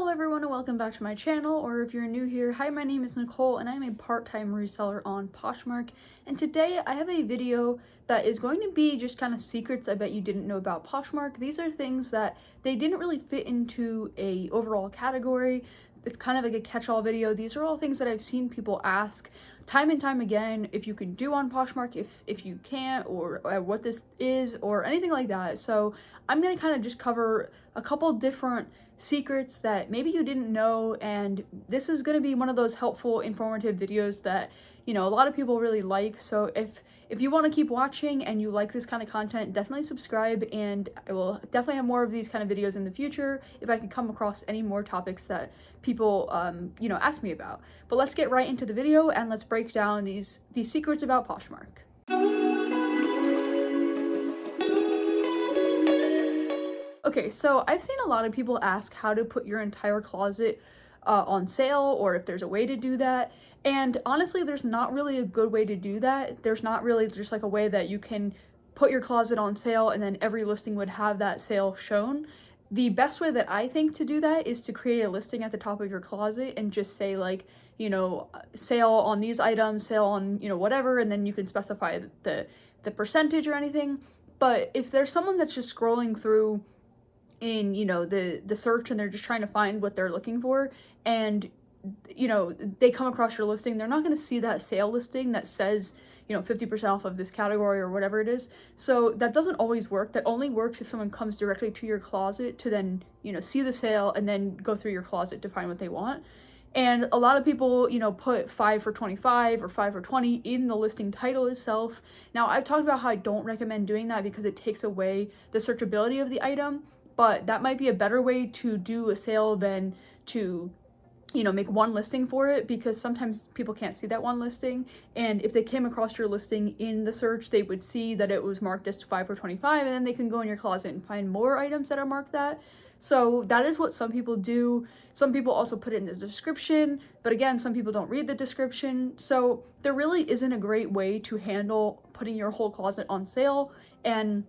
Hello everyone and welcome back to my channel, or if you're new here, hi, my name is Nicole and I'm a part-time reseller on Poshmark, and today I have a video that is going to be just kind of secrets I bet you didn't know about Poshmark. These are things that they didn't really fit into a overall category. It's kind of like a catch-all video. These are all things that I've seen people ask time and time again if you can do on Poshmark, if you can't, or what this is, or anything like that. So I'm going to kind of just cover a couple different secrets that maybe you didn't know, and this is going to be one of those helpful, informative videos that, you know, a lot of people really like. So if you want to keep watching and you like this kind of content, definitely subscribe, and I will definitely have more of these kind of videos in the future if I could come across any more topics that people you know, ask me about. But let's get right into the video and let's break down these secrets about Poshmark. Okay, so I've seen a lot of people ask how to put your entire closet on sale, or if there's a way to do that. And honestly, there's not really a good way to do that. There's not really just like a way that you can put your closet on sale and then every listing would have that sale shown. The best way that I think to do that is to create a listing at the top of your closet and just say, like, you know, sale on these items, sale on, you know, whatever, and then you can specify the percentage or anything. But if there's someone that's just scrolling through in, you know, the search, and they're just trying to find what they're looking for, and, you know, they come across your listing, they're not going to see that sale listing that says, you know, 50% off of this category or whatever it is. So that doesn't always work. That only works if someone comes directly to your closet to then, you know, see the sale and then go through your closet to find what they want. And a lot of people, you know, put 5 for 25 or 5 for 20 in the listing title itself. Now, I've talked about how I don't recommend doing that because it takes away the searchability of the item, but that might be a better way to do a sale than to, you know, make one listing for it, because sometimes people can't see that one listing, and if they came across your listing in the search, they would see that it was marked as 5 for 25, and then they can go in your closet and find more items that are marked that. So that is what some people do. Some people also put it in the description, but again, some people don't read the description. So there really isn't a great way to handle putting your whole closet on sale, and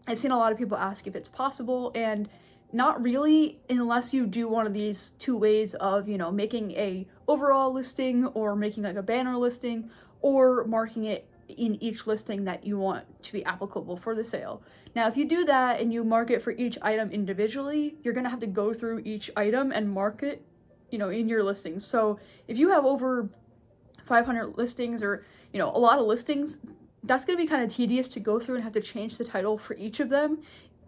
I've seen a lot of people ask if it's possible, and not really, unless you do one of these two ways of, you know, making a overall listing, or making like a banner listing, or marking it in each listing that you want to be applicable for the sale. Now, if you do that and you mark it for each item individually, you're gonna have to go through each item and mark it, you know, in your listings. So if you have over 500 listings, or, you know, a lot of listings, that's going to be kind of tedious to go through and have to change the title for each of them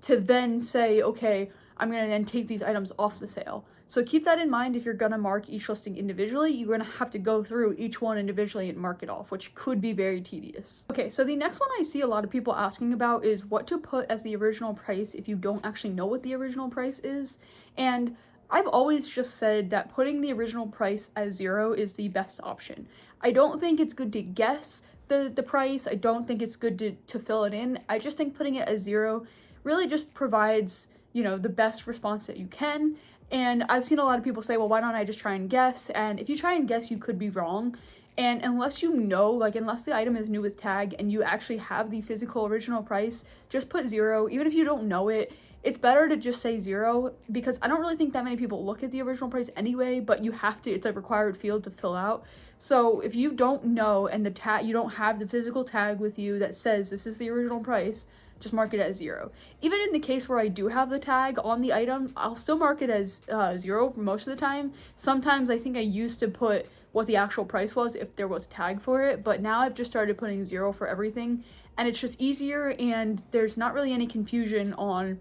to then say, okay, I'm going to then take these items off the sale. So keep that in mind. If you're going to mark each listing individually, you're going to have to go through each one individually and mark it off, which could be very tedious. Okay, so the next one I see a lot of people asking about is what to put as the original price if you don't actually know what the original price is. And I've always just said that putting the original price as 0 is the best option. I don't think it's good to guess the price. I don't think it's good to fill it in. I just think putting it as 0 really just provides, you know, the best response that you can. And I've seen a lot of people say, well, why don't I just try and guess? And if you try and guess, you could be wrong. And unless you know, like, unless the item is new with tag and you actually have the physical original price, just put 0. Even if you don't know it, it's better to just say 0, because I don't really think that many people look at the original price anyway, but you have to, it's a required field to fill out. So if you don't know and the tag, you don't have the physical tag with you that says this is the original price, just mark it as 0. Even in the case where I do have the tag on the item, I'll still mark it as 0 most of the time. Sometimes I think I used to put what the actual price was if there was a tag for it, but now I've just started putting 0 for everything, and it's just easier, and there's not really any confusion on,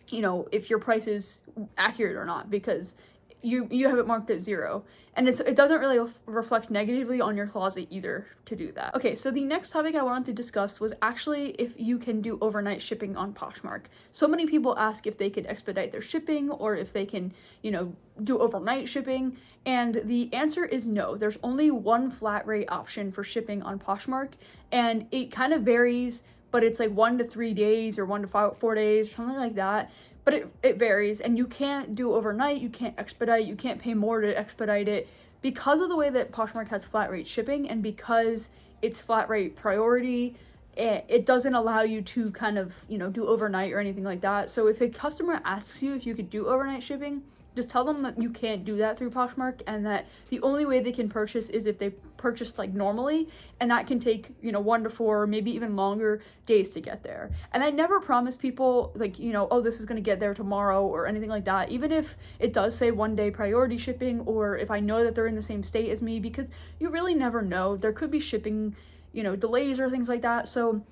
you know, if your price is accurate or not, because you have it marked at 0, and it doesn't really reflect negatively on your closet either to do that. Okay, so the next topic I wanted to discuss was actually if you can do overnight shipping on Poshmark. So many people ask if they could expedite their shipping, or if they can, you know, do overnight shipping, and the answer is no. There's only one flat rate option for shipping on Poshmark, and it kind of varies, but it's like 1 to 3 days or 1 to 4 days, something like that. But it varies, and you can't do overnight, you can't expedite, you can't pay more to expedite it, because of the way that Poshmark has flat rate shipping, and because it's flat rate priority. It doesn't allow you to kind of, you know, do overnight or anything like that. So if a customer asks you if you could do overnight shipping, just tell them that you can't do that through Poshmark, and that the only way they can purchase is if they purchased like normally, and that can take, you know, 1 to 4, maybe even longer days to get there. And I never promise people like, you know, oh, this is going to get there tomorrow or anything like that, even if it does say 1 day priority shipping, or if I know that they're in the same state as me, because you really never know. There could be shipping, you know, delays or things like that. So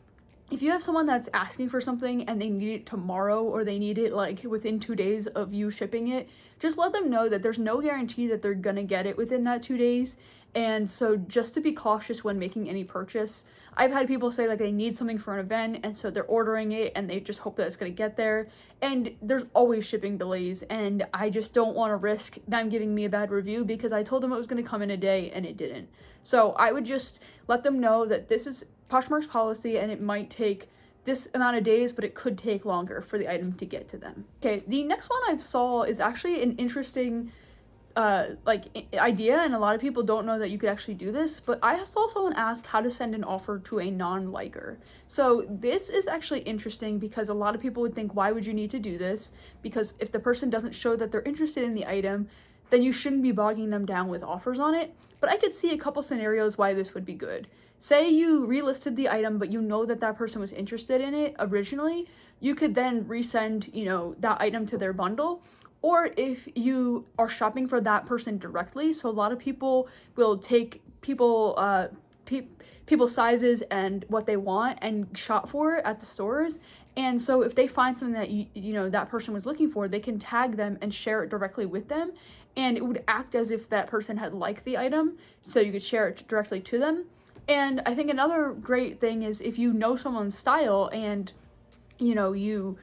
if you have someone that's asking for something and they need it tomorrow, or they need it like within 2 days of you shipping it, just let them know that there's no guarantee that they're gonna get it within that 2 days. And so just to be cautious when making any purchase. I've had people say like they need something for an event, and so they're ordering it and they just hope that it's gonna get there, and there's always shipping delays, and I just don't want to risk them giving me a bad review because I told them it was gonna come in a day and it didn't. So I would just let them know that this is Poshmark's policy, and it might take this amount of days, but it could take longer for the item to get to them. Okay, the next one I saw is actually an interesting idea, and a lot of people don't know that you could actually do this, but I saw someone ask how to send an offer to a non-liker. So this is actually interesting because a lot of people would think, why would you need to do this? Because if the person doesn't show that they're interested in the item, then you shouldn't be bogging them down with offers on it. But I could see a couple scenarios why this would be good. Say you relisted the item, but you know that that person was interested in it originally, you could then resend, you know, that item to their bundle. Or if you are shopping for that person directly, so a lot of people will take people's sizes and what they want and shop for it at the stores. And so if they find something that you know that person was looking for, they can tag them and share it directly with them, and it would act as if that person had liked the item, so you could share it directly to them. And I think another great thing is if you know someone's style and you know you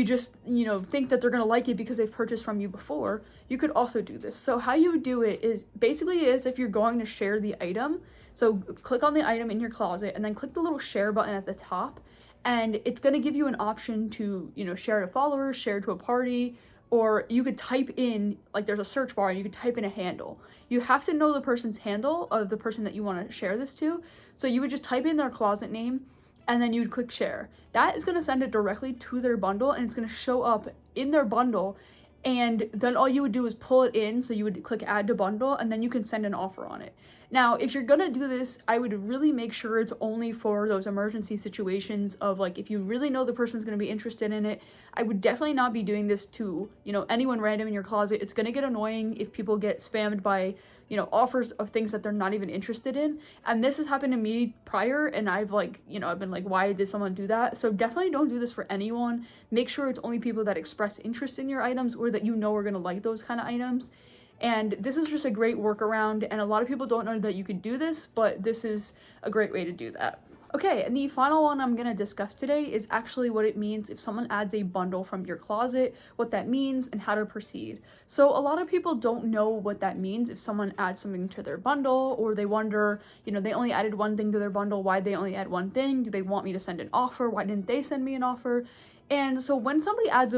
just, you know, think that they're going to like it because they've purchased from you before, you could also do this. So how you would do it is basically as if you're going to share the item. So click on the item in your closet and then click the little share button at the top, and it's going to give you an option to, you know, share to followers, share to a party, or you could type in, like there's a search bar and you could type in a handle. You have to know the person's handle of the person that you want to share this to. So you would just type in their closet name, and then you would click share. That is going to send it directly to their bundle, and it's going to show up in their bundle, and then all you would do is pull it in. So you would click add to bundle, and then you can send an offer on it. Now, if you're going to do this, I would really make sure it's only for those emergency situations of like, if you really know the person's going to be interested in it. I would definitely not be doing this to, you know, anyone random in your closet. It's going to get annoying if people get spammed by, you know, offers of things that they're not even interested in. And this has happened to me prior, and I've like, you know, I've been like, why did someone do that? So definitely don't do this for anyone. Make sure it's only people that express interest in your items, or that you know are going to like those kind of items. And this is just a great workaround, and a lot of people don't know that you could do this, but this is a great way to do that. Okay, and the final one I'm going to discuss today is actually what it means if someone adds a bundle from your closet, what that means, and how to proceed. So a lot of people don't know what that means if someone adds something to their bundle, or they wonder, you know, they only added one thing to their bundle, why'd they only add one thing? Do they want me to send an offer? Why didn't they send me an offer? And so when somebody adds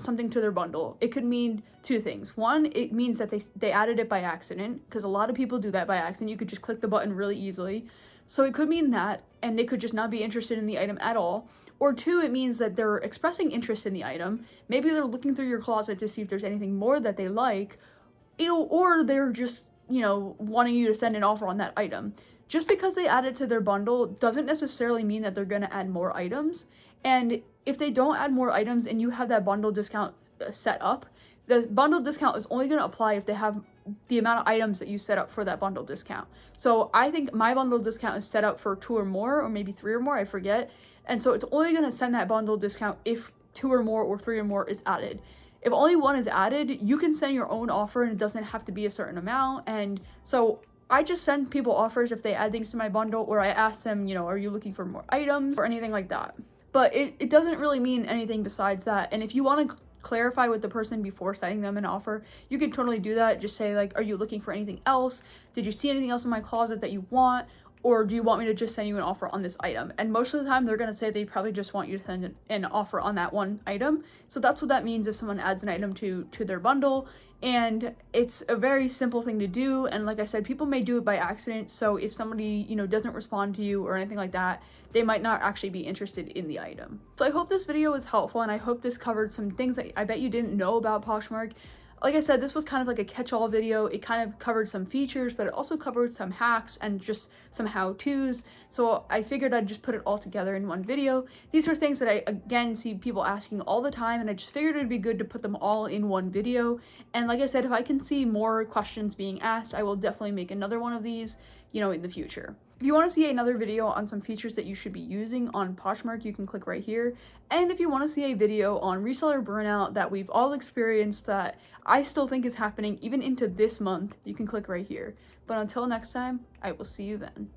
something to their bundle, it could mean two things. One, it means that they added it by accident, because a lot of people do that by accident. You could just click the button really easily. So it could mean that, and they could just not be interested in the item at all. Or two, it means that they're expressing interest in the item. Maybe they're looking through your closet to see if there's anything more that they like, or they're just, you know, wanting you to send an offer on that item. Just because they add it to their bundle doesn't necessarily mean that they're going to add more items. And if they don't add more items and you have that bundle discount set up, the bundle discount is only going to apply if they have the amount of items that you set up for that bundle discount. So I think my bundle discount is set up for 2 or more, or maybe 3 or more, I forget. And so it's only going to send that bundle discount if 2 or more or 3 or more is added. If only one is added, you can send your own offer, and it doesn't have to be a certain amount. And so I just send people offers if they add things to my bundle, or I ask them, you know, are you looking for more items or anything like that. But it doesn't really mean anything besides that. And if you want to clarify with the person before sending them an offer, you can totally do that. Just say like, are you looking for anything else? Did you see anything else in my closet that you want? Or do you want me to just send you an offer on this item? And most of the time they're going to say they probably just want you to send an offer on that one item. So that's what that means if someone adds an item to their bundle. And it's a very simple thing to do. And like I said, people may do it by accident. So if somebody, you know, doesn't respond to you or anything like that, they might not actually be interested in the item. So I hope this video was helpful, and I hope this covered some things that I bet you didn't know about Poshmark. Like I said, this was kind of like a catch-all video. It kind of covered some features, but it also covered some hacks and just some how-tos. So I figured I'd just put it all together in one video. These are things that I, again, see people asking all the time, and I just figured it'd be good to put them all in one video. And like I said, if I can see more questions being asked, I will definitely make another one of these, in the future. If you want to see another video on some features that you should be using on Poshmark, you can click right here. And if you want to see a video on reseller burnout that we've all experienced, that I still think is happening even into this month, you can click right here. But until next time, I will see you then.